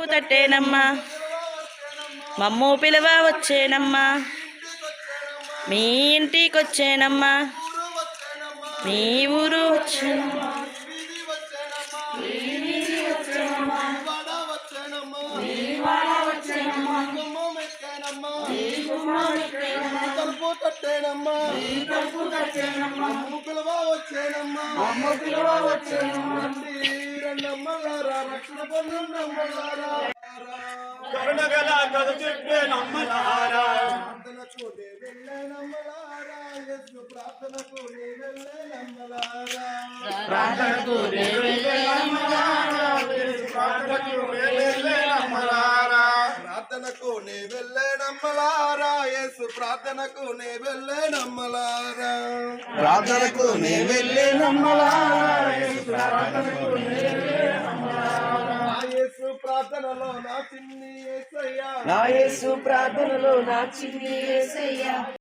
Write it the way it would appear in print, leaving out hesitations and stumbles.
తట్టేనమ్మా మమ్ము పిలవ వచ్చేనమ్మా మీ ఇంటికొచ్చేనమ్మా మీ ఊరు వచ్చేనమ్మా కరుణగల కథ చెప్పే నమ్మలారా ప్రార్థనకు నే వెళ్ళే నమ్మలారా యేసు ప్రార్థనకు నే వెళ్ళే నమ్మలారా ప్రార్థనకు నే వెళ్ళే నమ్మలారా యేసు ప్రార్థనకు నే వెళ్ళే నమ్మలారా యేసు ప్రార్థనలో నా చిన్ని యేసయ్యా నా యేసు ప్రార్థనలో నా చిన్ని యేసయ్యా